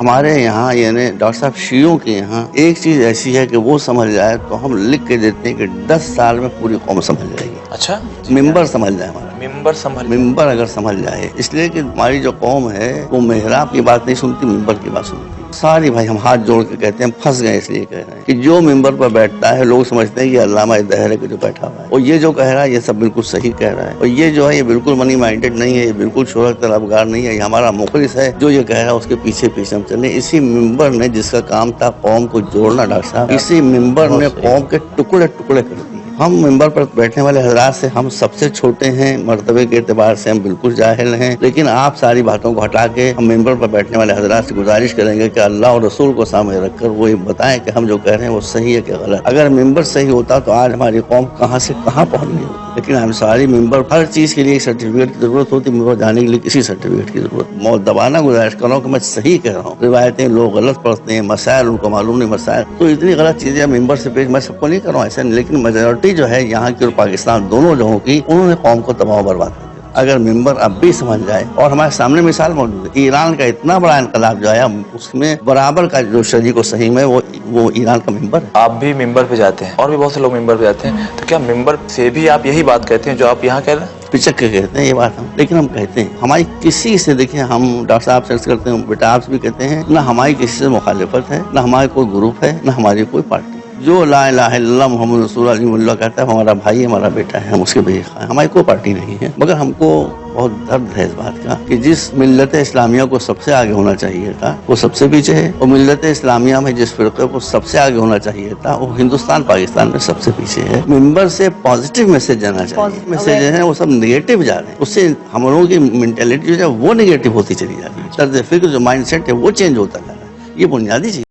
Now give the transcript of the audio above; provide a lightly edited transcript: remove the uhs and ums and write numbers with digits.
ہمارے یہاں یعنی ڈاکٹر صاحب شیعوں کے یہاں ایک چیز ایسی ہے کہ وہ سمجھ جائے تو ہم لکھ کے دیتے ہیں کہ 10 سال میں پوری قوم سمجھ جائے گی. اچھا, ممبر سمجھ جائے ہمارا, ممبر اگر سمجھ جائے, اس لیے کہ ہماری جو قوم ہے وہ محراب کی بات نہیں سنتی, ممبر کی بات سنتی. ساری بھائی ہم ہاتھ جوڑ کے کہتے ہیں, پھنس گئے اس لیے کہہ رہے ہیں کہ جو ممبر پر بیٹھتا ہے لوگ سمجھتے ہیں کہ علامہ دہر کے جو بیٹھا ہوا ہے, اور یہ جو کہہ رہا ہے یہ سب بالکل صحیح کہہ رہا ہے, اور یہ جو ہے یہ بالکل منی مائنڈیڈ نہیں ہے, یہ بالکل شہرت طلبگار نہیں ہے, یہ ہمارا مخلص ہے, جو یہ کہہ رہا ہے اس کے پیچھے پیچھے ہم چلیں. اسی ممبر نے جس کا کام تھا قوم کو جوڑنا ڈاکٹر صاحب, اسی ممبر نے قوم کے ٹکڑے ٹکڑے کر دیے. ہم ممبر پر بیٹھنے والے حضرات سے ہم سب سے چھوٹے ہیں, مرتبے کے اعتبار سے ہم بالکل جاہل ہیں, لیکن آپ ساری باتوں کو ہٹا کے ہم ممبر پر بیٹھنے والے حضرات سے گزارش کریں گے کہ اللہ اور رسول کو سامنے رکھ کر وہ یہ بتائیں کہ ہم جو کہہ رہے ہیں وہ صحیح ہے کہ غلط. اگر ممبر صحیح ہوتا تو آج ہماری قوم کہاں سے کہاں پہنچ گئی ہوتی, لیکن ہم ساری ممبر ہر چیز کے لیے ایک سرٹیفکیٹ کی ضرورت ہوتی, ممبر جانے کے لیے کسی سرٹیفکیٹ کی ضرورت. موت دبانا گزارش کر رہا ہوں کہ میں صحیح کہہ رہا ہوں, روایتیں لوگ غلط پڑھتے ہیں, مسائل ان کو معلوم نہیں, مسائل تو اتنی غلط چیزیں ممبر سے پیش, میں سب کو نہیں کر رہا ہوں ایسا نہیں, لیکن میجورٹی جو ہے یہاں کی اور پاکستان دونوں جگہوں کی, انہوں نے قوم کو تباہ و برباد کر دیا. اگر ممبر اب بھی سمجھ جائے, اور ہمارے سامنے مثال موجود ہے, ایران کا اتنا بڑا انقلاب جو آیا اس میں برابر کا جو شریک و سہیم ہے وہ ایران کا ممبر ہے. آپ بھی ممبر پہ جاتے ہیں اور بھی بہت سے لوگ ممبر پہ جاتے ہیں, تو کیا ممبر سے بھی آپ یہی بات کہتے ہیں جو آپ یہاں کہہ رہے ہیں؟ پچک کے کہتے ہیں یہ بات ہم, لیکن ہم کہتے ہیں ہماری کسی سے, دیکھیں ہم ڈاکٹر صاحب سے عرض کرتے ہیں, بیٹا آپ سے بھی کہتے ہیں, نہ ہماری کسی سے مخالفت ہے, نہ ہمارے کوئی گروپ ہے, نہ ہماری کوئی پارٹی. جو لا الہ الا اللہ محمد رسول اللہ کہتا ہے ہمارا بھائی ہے, ہمارا بیٹا ہے, ہم اس کے بیٹے ہیں, ہماری کوئی پارٹی نہیں ہے. مگر ہم کو بہت درد ہے اس بات کا کہ جس ملت اسلامیہ کو سب سے آگے ہونا چاہیے تھا وہ سب سے پیچھے ہے, اور ملت اسلامیہ میں جس فرقے کو سب سے آگے ہونا چاہیے تھا وہ ہندوستان پاکستان میں سب سے پیچھے ہے. ممبر سے پازیٹیو میسج جانا چاہیے, میسج ہے وہ سب نگیٹو جا رہے ہیں, اس سے ہم لوگوں کی مینٹلٹی جو ہے وہ نگیٹو ہوتی چلی جا رہی ہے, طرز فکر جو مائنڈ سیٹ ہے وہ چینج ہوتا جا رہا ہے. یہ بنیادی چیز.